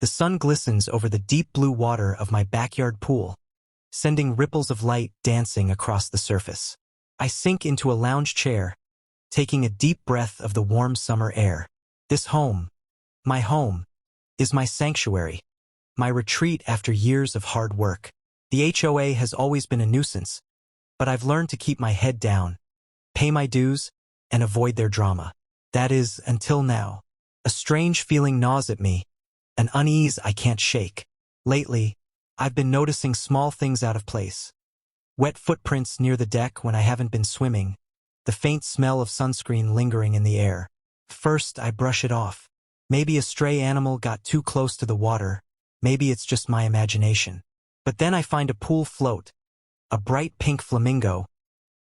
The sun glistens over the deep blue water of my backyard pool, sending ripples of light dancing across the surface. I sink into a lounge chair, taking a deep breath of the warm summer air. This home, my home, is my sanctuary, my retreat after years of hard work. The HOA has always been a nuisance, but I've learned to keep my head down, pay my dues, and avoid their drama. That is, until now. A strange feeling gnaws at me, an unease I can't shake. Lately, I've been noticing small things out of place. Wet footprints near the deck when I haven't been swimming, the faint smell of sunscreen lingering in the air. First, I brush it off. Maybe a stray animal got too close to the water, maybe it's just my imagination. But then I find a pool float, a bright pink flamingo,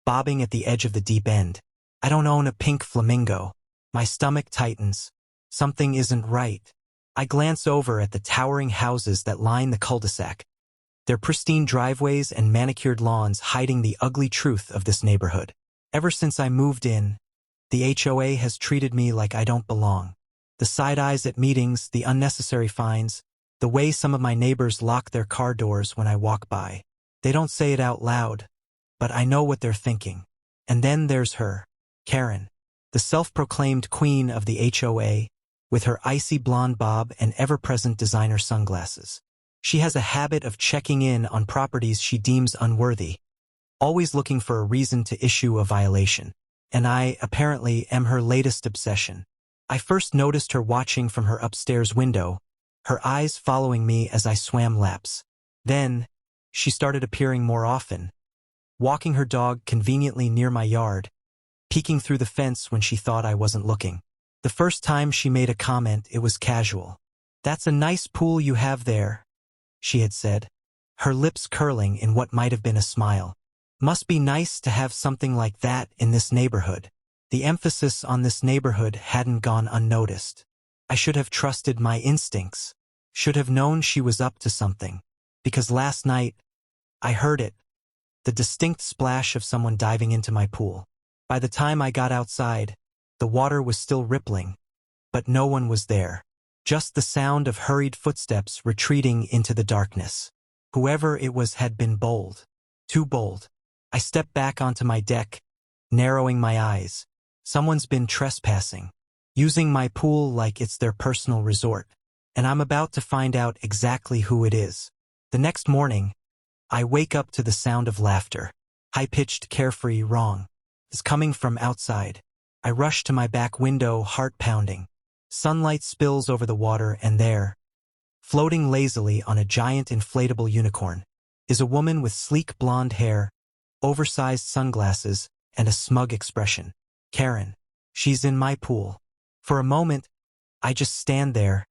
bobbing at the edge of the deep end. I don't own a pink flamingo. My stomach tightens. Something isn't right. I glance over at the towering houses that line the cul-de-sac, their pristine driveways and manicured lawns hiding the ugly truth of this neighborhood. Ever since I moved in, the HOA has treated me like I don't belong. The side eyes at meetings, the unnecessary fines, the way some of my neighbors lock their car doors when I walk by. They don't say it out loud, but I know what they're thinking. And then there's her, Karen, the self-proclaimed queen of the HOA, with her icy blonde bob and ever-present designer sunglasses. She has a habit of checking in on properties she deems unworthy, always looking for a reason to issue a violation. And I, apparently, am her latest obsession. I first noticed her watching from her upstairs window, her eyes following me as I swam laps. Then, she started appearing more often, walking her dog conveniently near my yard, peeking through the fence when she thought I wasn't looking. The first time she made a comment, it was casual. "That's a nice pool you have there," she had said, her lips curling in what might have been a smile. Must be nice to have something like that in this neighborhood. The emphasis on this neighborhood hadn't gone unnoticed. I should have trusted my instincts, should have known she was up to something. Because last night, I heard it, the distinct splash of someone diving into my pool. By the time I got outside, the water was still rippling, but no one was there. Just the sound of hurried footsteps retreating into the darkness. Whoever it was had been bold. Too bold. I stepped back onto my deck, narrowing my eyes. Someone's been trespassing, using my pool like it's their personal resort. And I'm about to find out exactly who it is. The next morning, I wake up to the sound of laughter. High-pitched, carefree, wrong. It's coming from outside. I rush to my back window, heart pounding. Sunlight spills over the water, and there, floating lazily on a giant inflatable unicorn, is a woman with sleek blonde hair, oversized sunglasses, and a smug expression. Karen. She's in my pool. For a moment, I just stand there,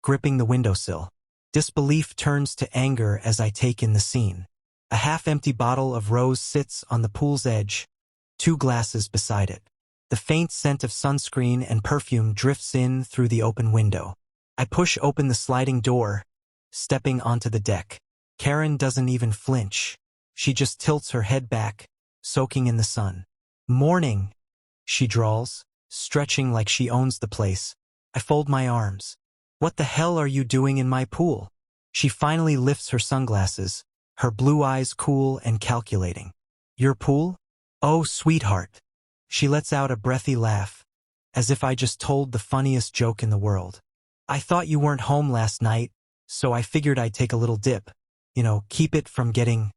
gripping the windowsill. Disbelief turns to anger as I take in the scene. A half-empty bottle of rose sits on the pool's edge, 2 glasses beside it. The faint scent of sunscreen and perfume drifts in through the open window. I push open the sliding door, stepping onto the deck. Karen doesn't even flinch. She just tilts her head back, soaking in the sun. "Morning," she drawls, stretching like she owns the place. I fold my arms. "What the hell are you doing in my pool?" She finally lifts her sunglasses, her blue eyes cool and calculating. "Your pool? Oh, sweetheart." She lets out a breathy laugh, as if I just told the funniest joke in the world. "I thought you weren't home last night, so I figured I'd take a little dip. Keep it from getting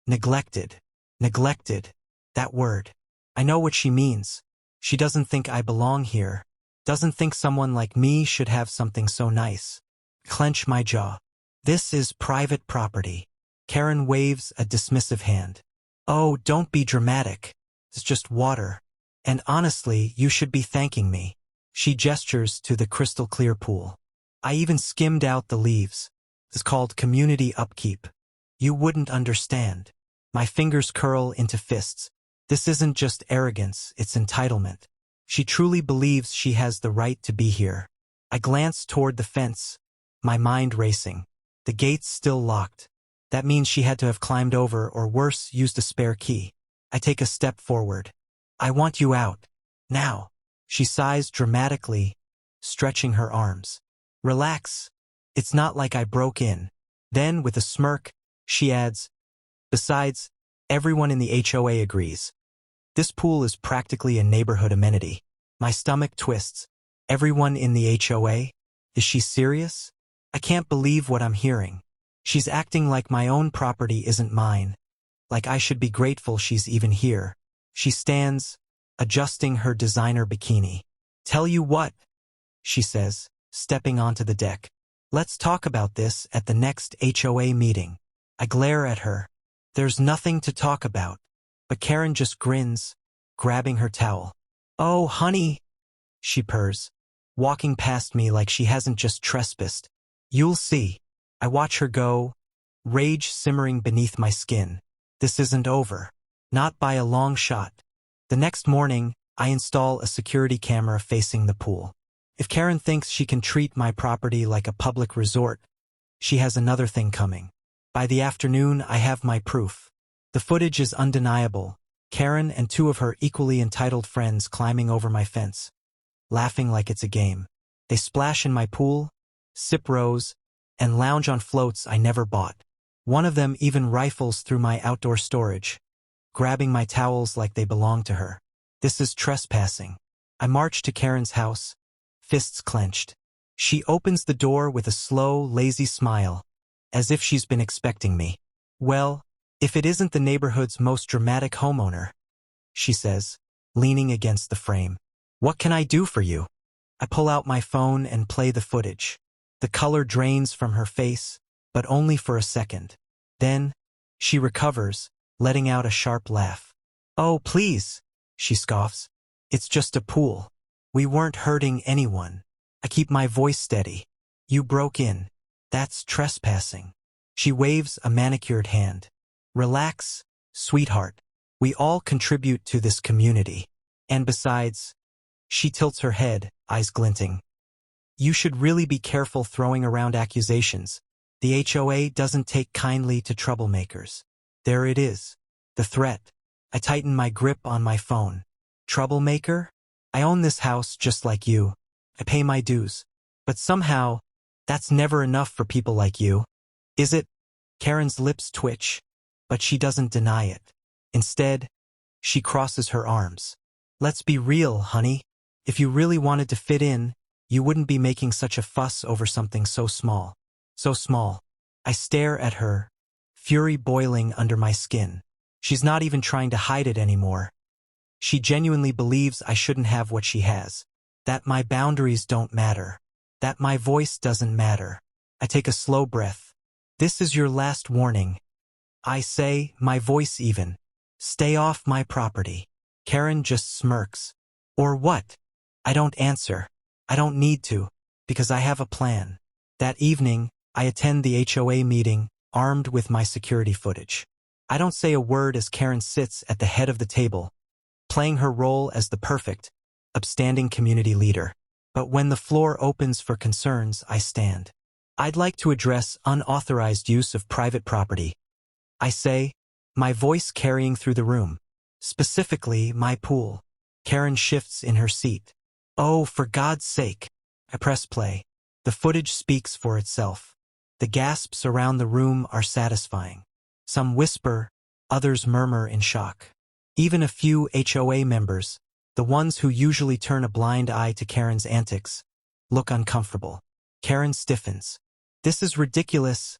neglected." Neglected. That word. I know what she means. She doesn't think I belong here. Doesn't think someone like me should have something so nice. Clench my jaw. "This is private property." Karen waves a dismissive hand. "Oh, don't be dramatic. It's just water. And honestly, you should be thanking me." She gestures to the crystal-clear pool. "I even skimmed out the leaves. It's called community upkeep. You wouldn't understand." My fingers curl into fists. This isn't just arrogance, it's entitlement. She truly believes she has the right to be here. I glance toward the fence, my mind racing. The gate's still locked. That means she had to have climbed over or worse, used a spare key. I take a step forward. "I want you out. Now." She sighs dramatically, stretching her arms. "Relax. It's not like I broke in. Then, with a smirk, she adds, besides, everyone in the HOA agrees. This pool is practically a neighborhood amenity. My stomach twists. Everyone in the HOA? Is she serious? I can't believe what I'm hearing. She's acting like my own property isn't mine. Like I should be grateful she's even here. She stands, adjusting her designer bikini. Tell you what, she says, stepping onto the deck. Let's talk about this at the next HOA meeting. I glare at her. There's nothing to talk about. But Karen just grins, grabbing her towel. Oh, honey, she purrs, walking past me like she hasn't just trespassed. You'll see. I watch her go, rage simmering beneath my skin. This isn't over. Not by a long shot. The next morning, I install a security camera facing the pool. If Karen thinks she can treat my property like a public resort, she has another thing coming. By the afternoon, I have my proof. The footage is undeniable. Karen and two of her equally entitled friends climbing over my fence, laughing like it's a game. They splash in my pool, sip rose, and lounge on floats I never bought. One of them even rifles through my outdoor storage, grabbing my towels like they belong to her. This is trespassing. I march to Karen's house, fists clenched. She opens the door with a slow, lazy smile, as if she's been expecting me. Well, if it isn't the neighborhood's most dramatic homeowner, she says, leaning against the frame. What can I do for you? I pull out my phone and play the footage. The color drains from her face, but only for a second. Then, she recovers, letting out a sharp laugh. Oh, please, she scoffs. It's just a pool. We weren't hurting anyone. I keep my voice steady. You broke in. That's trespassing. She waves a manicured hand. Relax, sweetheart. We all contribute to this community. And besides, she tilts her head, eyes glinting. You should really be careful throwing around accusations. The HOA doesn't take kindly to troublemakers. There it is. The threat. I tighten my grip on my phone. Troublemaker? I own this house just like you. I pay my dues. But somehow, that's never enough for people like you. Is it? Karen's lips twitch, but she doesn't deny it. Instead, she crosses her arms. Let's be real, honey. If you really wanted to fit in, you wouldn't be making such a fuss over something so small. So small. I stare at her, fury boiling under my skin. She's not even trying to hide it anymore. She genuinely believes I shouldn't have what she has. That my boundaries don't matter. That my voice doesn't matter. I take a slow breath. This is your last warning. I say, my voice even. Stay off my property. Karen just smirks. Or what? I don't answer. I don't need to, because I have a plan. That evening, I attend the HOA meeting, armed with my security footage. I don't say a word as Karen sits at the head of the table, playing her role as the perfect, upstanding community leader. But when the floor opens for concerns, I stand. I'd like to address unauthorized use of private property. I say, my voice carrying through the room. Specifically, my pool. Karen shifts in her seat. Oh, for God's sake. I press play. The footage speaks for itself. The gasps around the room are satisfying. Some whisper, others murmur in shock. Even a few HOA members, the ones who usually turn a blind eye to Karen's antics, look uncomfortable. Karen stiffens. This is ridiculous,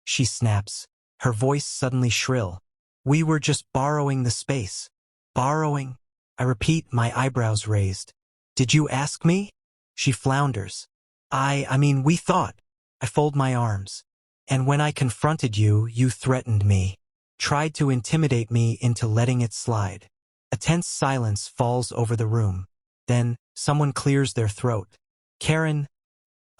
she snaps, her voice suddenly shrill. We were just borrowing the space. Borrowing? I repeat, my eyebrows raised. Did you ask me? She flounders. I mean, we thought. I fold my arms. And when I confronted you, you threatened me. Tried to intimidate me into letting it slide. A tense silence falls over the room. Then, someone clears their throat. Karen.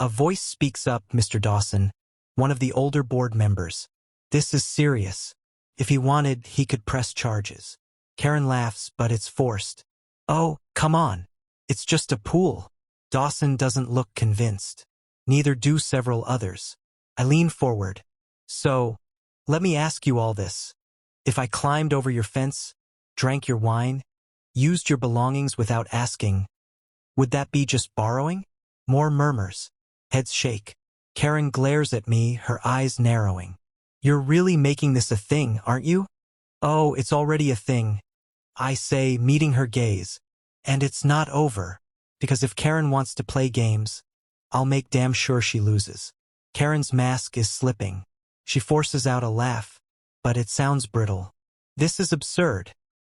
A voice speaks up, Mr. Dawson, one of the older board members. This is serious. If he wanted, he could press charges. Karen laughs, but it's forced. Oh, come on. It's just a pool. Dawson doesn't look convinced. Neither do several others. I lean forward. So, let me ask you all this. If I climbed over your fence, drank your wine, used your belongings without asking, would that be just borrowing? More murmurs. Heads shake. Karen glares at me, her eyes narrowing. You're really making this a thing, aren't you? Oh, it's already a thing, I say, meeting her gaze. And it's not over. Because if Karen wants to play games, I'll make damn sure she loses. Karen's mask is slipping. She forces out a laugh, but it sounds brittle. This is absurd,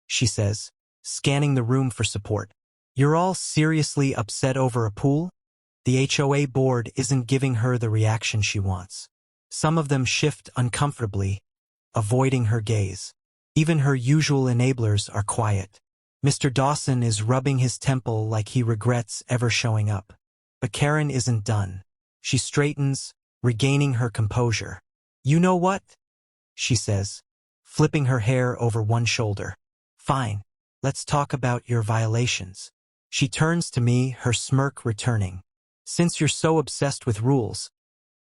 she says, scanning the room for support. You're all seriously upset over a pool? The HOA board isn't giving her the reaction she wants. Some of them shift uncomfortably, avoiding her gaze. Even her usual enablers are quiet. Mr. Dawson is rubbing his temple like he regrets ever showing up. But Karen isn't done. She straightens, regaining her composure. You know what? She says, flipping her hair over one shoulder. Fine, let's talk about your violations. She turns to me, her smirk returning. Since you're so obsessed with rules,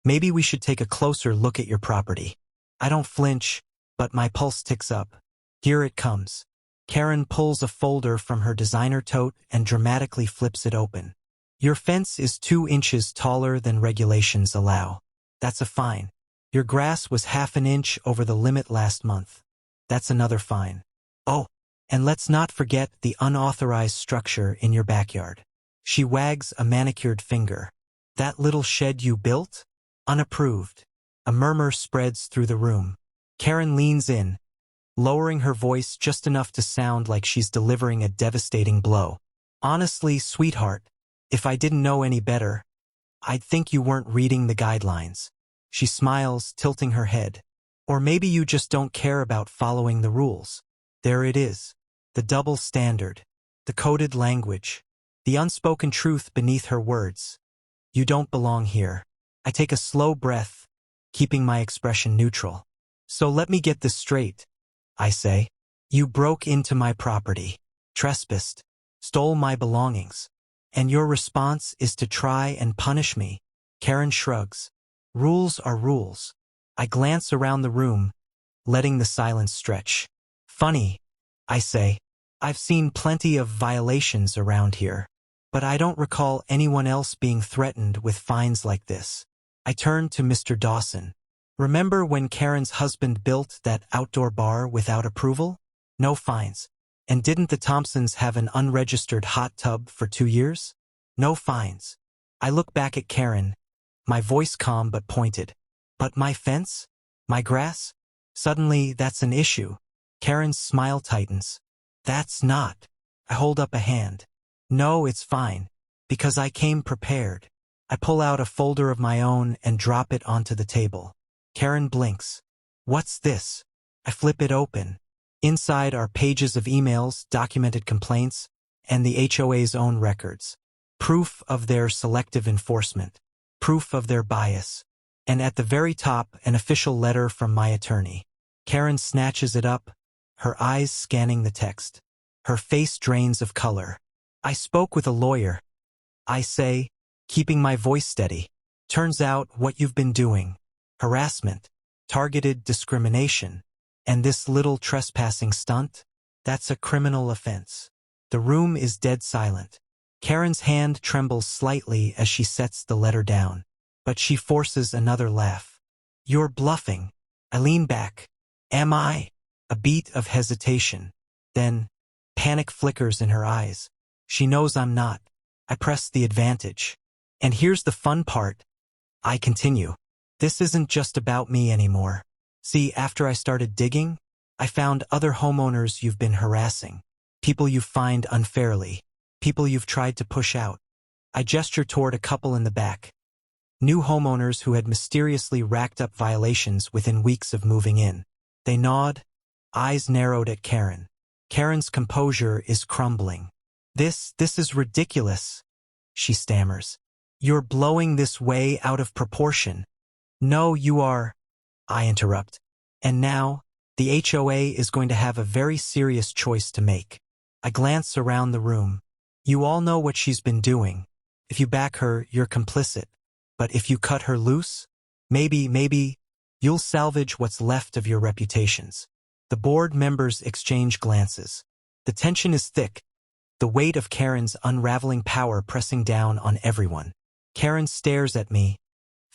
maybe we should take a closer look at your property. I don't flinch, but my pulse ticks up. Here it comes. Karen pulls a folder from her designer tote and dramatically flips it open. Your fence is 2 inches taller than regulations allow. That's a fine. Your grass was ½ an inch over the limit last month. That's another fine. Oh, and let's not forget the unauthorized structure in your backyard. She wags a manicured finger. That little shed you built? Unapproved. A murmur spreads through the room. Karen leans in, lowering her voice just enough to sound like she's delivering a devastating blow. Honestly, sweetheart, if I didn't know any better, I'd think you weren't reading the guidelines. She smiles, tilting her head. Or maybe you just don't care about following the rules. There it is. The double standard. The coded language. The unspoken truth beneath her words. You don't belong here. I take a slow breath, keeping my expression neutral. So let me get this straight, I say. You broke into my property, trespassed, stole my belongings, and your response is to try and punish me. Karen shrugs. Rules are rules. I glance around the room, letting the silence stretch. Funny, I say. I've seen plenty of violations around here, but I don't recall anyone else being threatened with fines like this. I turn to Mr. Dawson. Remember when Karen's husband built that outdoor bar without approval? No fines. And didn't the Thompsons have an unregistered hot tub for 2 years? No fines. I look back at Karen, my voice calm but pointed. But my fence? My grass? Suddenly, that's an issue. Karen's smile tightens. That's not. I hold up a hand. No, it's fine. Because I came prepared. I pull out a folder of my own and drop it onto the table. Karen blinks. What's this? I flip it open. Inside are pages of emails, documented complaints, and the HOA's own records. Proof of their selective enforcement. Proof of their bias. And at the very top, an official letter from my attorney. Karen snatches it up, her eyes scanning the text. Her face drains of color. I spoke with a lawyer, I say, keeping my voice steady. Turns out what you've been doing. Harassment, targeted discrimination, and this little trespassing stunt, that's a criminal offense. The room is dead silent. Karen's hand trembles slightly as she sets the letter down, but she forces another laugh. You're bluffing. I lean back. Am I? A beat of hesitation. Then, panic flickers in her eyes. She knows I'm not. I press the advantage. And here's the fun part. I continue. This isn't just about me anymore. See, after I started digging, I found other homeowners you've been harassing. People you've fined unfairly. People you've tried to push out. I gesture toward a couple in the back. New homeowners who had mysteriously racked up violations within weeks of moving in. They nod, eyes narrowed at Karen. Karen's composure is crumbling. This is ridiculous, she stammers. You're blowing this way out of proportion. No, you are, I interrupt. And now, the HOA is going to have a very serious choice to make. I glance around the room. You all know what she's been doing. If you back her, you're complicit. But if you cut her loose, maybe, you'll salvage what's left of your reputations. The board members exchange glances. The tension is thick, the weight of Karen's unraveling power pressing down on everyone. Karen stares at me,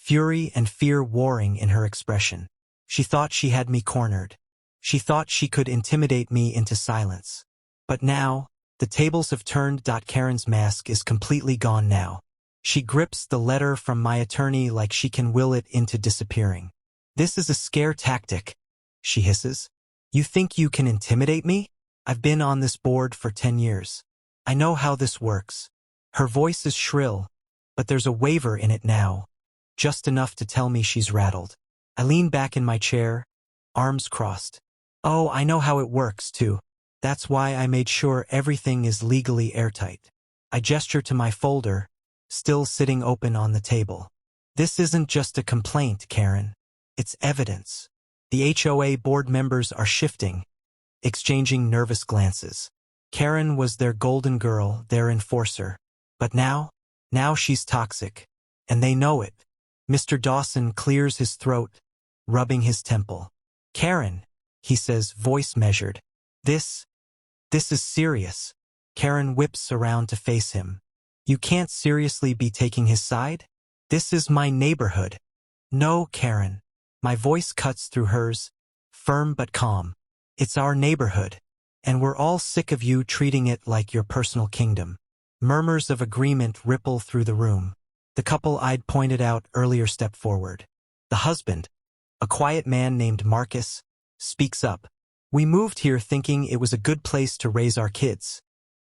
fury and fear warring in her expression. She thought she had me cornered. She thought she could intimidate me into silence. But now, the tables have turned. Karen's mask is completely gone now. She grips the letter from my attorney like she can will it into disappearing. This is a scare tactic, she hisses. You think you can intimidate me? I've been on this board for 10 years. I know how this works. Her voice is shrill, but there's a waver in it now, just enough to tell me she's rattled. I lean back in my chair, arms crossed. Oh, I know how it works, too. That's why I made sure everything is legally airtight. I gesture to my folder, still sitting open on the table. This isn't just a complaint, Karen. It's evidence. The HOA board members are shifting, exchanging nervous glances. Karen was their golden girl, their enforcer. But now she's toxic. And they know it. Mr. Dawson clears his throat, rubbing his temple. Karen, he says, voice measured. This is serious. Karen whips around to face him. You can't seriously be taking his side? This is my neighborhood. No, Karen. My voice cuts through hers, firm but calm. It's our neighborhood, and we're all sick of you treating it like your personal kingdom. Murmurs of agreement ripple through the room. The couple I'd pointed out earlier step forward. The husband, a quiet man named Marcus, speaks up. We moved here thinking it was a good place to raise our kids,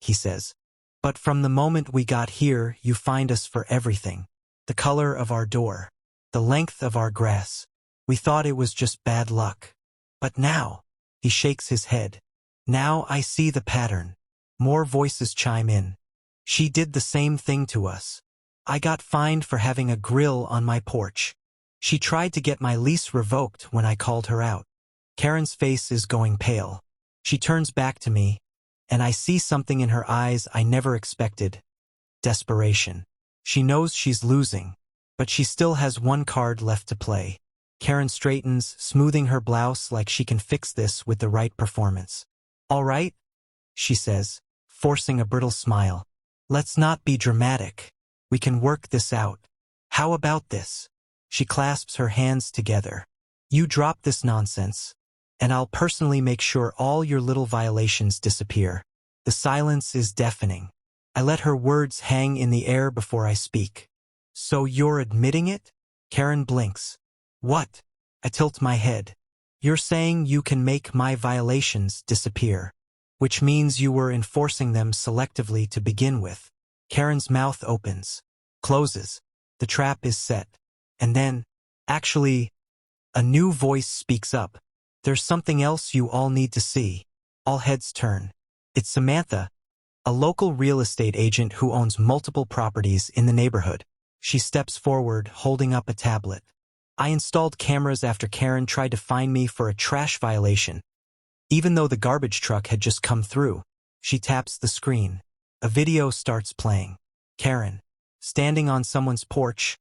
he says. But from the moment we got here, you find us for everything. The color of our door, the length of our grass. We thought it was just bad luck. But now, he shakes his head. Now I see the pattern. More voices chime in. She did the same thing to us. I got fined for having a grill on my porch. She tried to get my lease revoked when I called her out. Karen's face is going pale. She turns back to me, and I see something in her eyes I never expected. Desperation. She knows she's losing, but she still has one card left to play. Karen straightens, smoothing her blouse like she can fix this with the right performance. All right, she says, forcing a brittle smile. Let's not be dramatic. We can work this out. How about this? She clasps her hands together. You drop this nonsense, and I'll personally make sure all your little violations disappear. The silence is deafening. I let her words hang in the air before I speak. So you're admitting it? Karen blinks. What? I tilt my head. You're saying you can make my violations disappear, which means you were enforcing them selectively to begin with. Karen's mouth opens, closes. The trap is set. And then, actually, a new voice speaks up. There's something else you all need to see. All heads turn. It's Samantha, a local real estate agent who owns multiple properties in the neighborhood. She steps forward, holding up a tablet. I installed cameras after Karen tried to fine me for a trash violation. Even though the garbage truck had just come through, she taps the screen. A video starts playing. Karen, standing on someone's porch,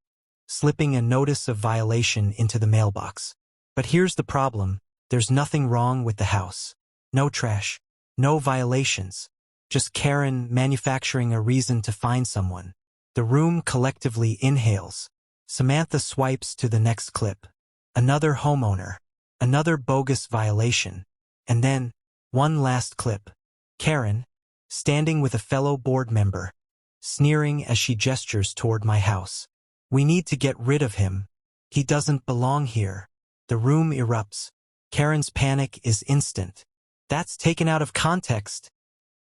slipping a notice of violation into the mailbox. But here's the problem. There's nothing wrong with the house. No trash. No violations. Just Karen manufacturing a reason to fine someone. The room collectively inhales. Samantha swipes to the next clip. Another homeowner. Another bogus violation. And then, one last clip. Karen, standing with a fellow board member, sneering as she gestures toward my house. We need to get rid of him. He doesn't belong here. The room erupts. Karen's panic is instant. That's taken out of context,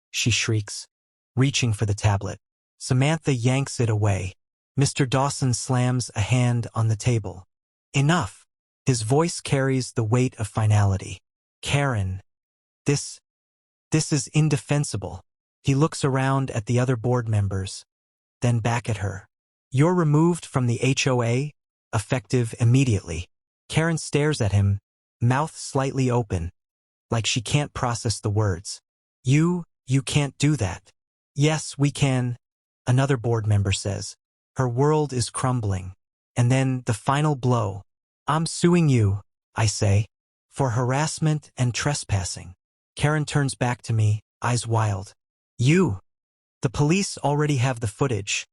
she shrieks, reaching for the tablet. Samantha yanks it away. Mr. Dawson slams a hand on the table. Enough. His voice carries the weight of finality. Karen, this is indefensible. He looks around at the other board members, then back at her. You're removed from the HOA, effective immediately. Karen stares at him, mouth slightly open, like she can't process the words. You can't do that. Yes, we can, another board member says. Her world is crumbling. And then the final blow. I'm suing you, I say, for harassment and trespassing. Karen turns back to me, eyes wild. You. The police already have the footage,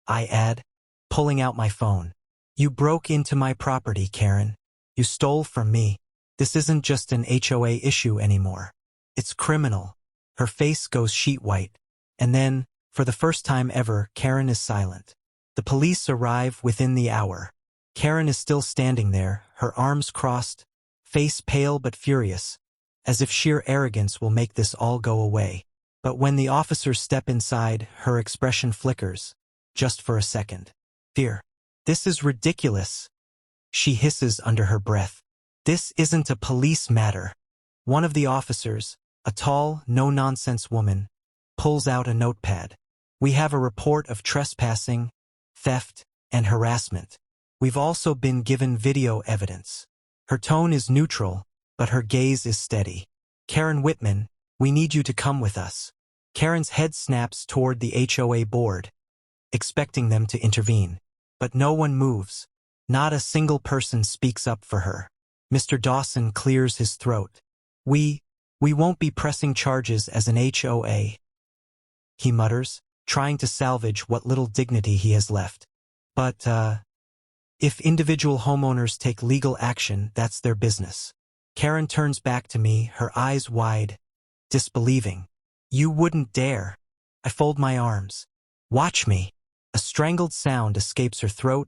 I add, pulling out my phone. You broke into my property, Karen. You stole from me. This isn't just an HOA issue anymore. It's criminal. Her face goes sheet white. And then, for the first time ever, Karen is silent. The police arrive within the hour. Karen is still standing there, her arms crossed, face pale but furious, as if sheer arrogance will make this all go away. But when the officers step inside, her expression flickers, just for a second. Fear. This is ridiculous. She hisses under her breath. This isn't a police matter. One of the officers, a tall, no-nonsense woman, pulls out a notepad. We have a report of trespassing, theft, and harassment. We've also been given video evidence. Her tone is neutral, but her gaze is steady. Karen Whitman, we need you to come with us. Karen's head snaps toward the HOA board, expecting them to intervene. But no one moves. Not a single person speaks up for her. Mr. Dawson clears his throat. We won't be pressing charges as an HOA, he mutters, trying to salvage what little dignity he has left. But, if individual homeowners take legal action, that's their business. Karen turns back to me, her eyes wide, disbelieving. You wouldn't dare. I fold my arms. Watch me. A strangled sound escapes her throat,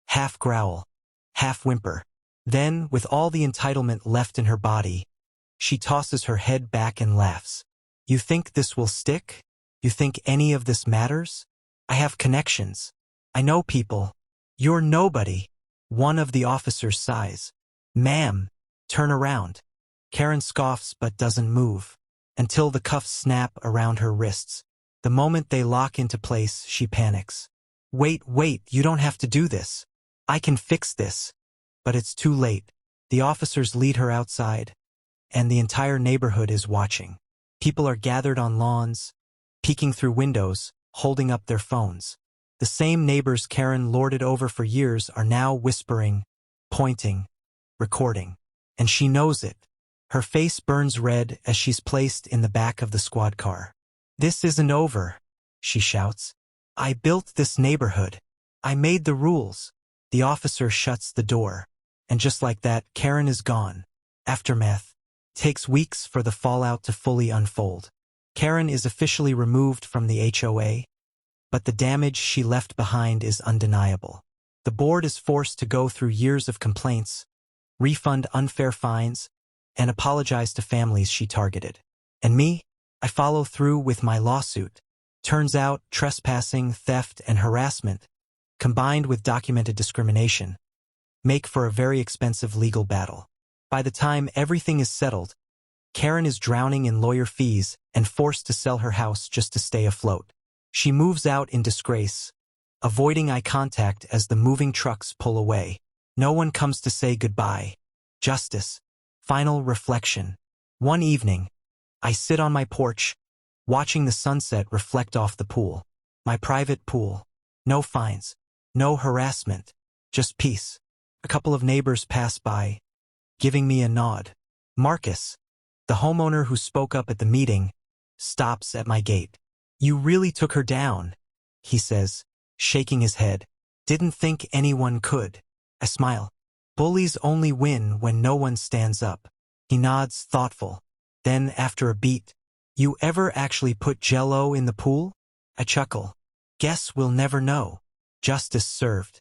half growl, half whimper. Then, with all the entitlement left in her body, she tosses her head back and laughs. You think this will stick? You think any of this matters? I have connections. I know people. You're nobody. One of the officers sighs. Ma'am, turn around. Karen scoffs but doesn't move, until the cuffs snap around her wrists. The moment they lock into place, she panics. Wait, you don't have to do this. I can fix this. But it's too late. The officers lead her outside, and the entire neighborhood is watching. People are gathered on lawns, peeking through windows, holding up their phones. The same neighbors Karen lorded over for years are now whispering, pointing, recording. And she knows it. Her face burns red as she's placed in the back of the squad car. This isn't over, she shouts. I built this neighborhood. I made the rules. The officer shuts the door. And just like that, Karen is gone. Aftermath. Takes weeks for the fallout to fully unfold. Karen is officially removed from the HOA, but the damage she left behind is undeniable. The board is forced to go through years of complaints, refund unfair fines, and apologize to families she targeted. And me? I follow through with my lawsuit. Turns out trespassing, theft, and harassment, combined with documented discrimination, make for a very expensive legal battle. By the time everything is settled, Karen is drowning in lawyer fees and forced to sell her house just to stay afloat. She moves out in disgrace, avoiding eye contact as the moving trucks pull away. No one comes to say goodbye. Justice. Final reflection. One evening, I sit on my porch, watching the sunset reflect off the pool. My private pool. No fines. No harassment. Just peace. A couple of neighbors pass by, giving me a nod. Marcus, the homeowner who spoke up at the meeting, stops at my gate. You really took her down, he says, shaking his head. Didn't think anyone could. I smile. Bullies only win when no one stands up. He nods, thoughtful. Then, after a beat, you ever actually put Jell-O in the pool? I chuckle. Guess we'll never know. Justice served.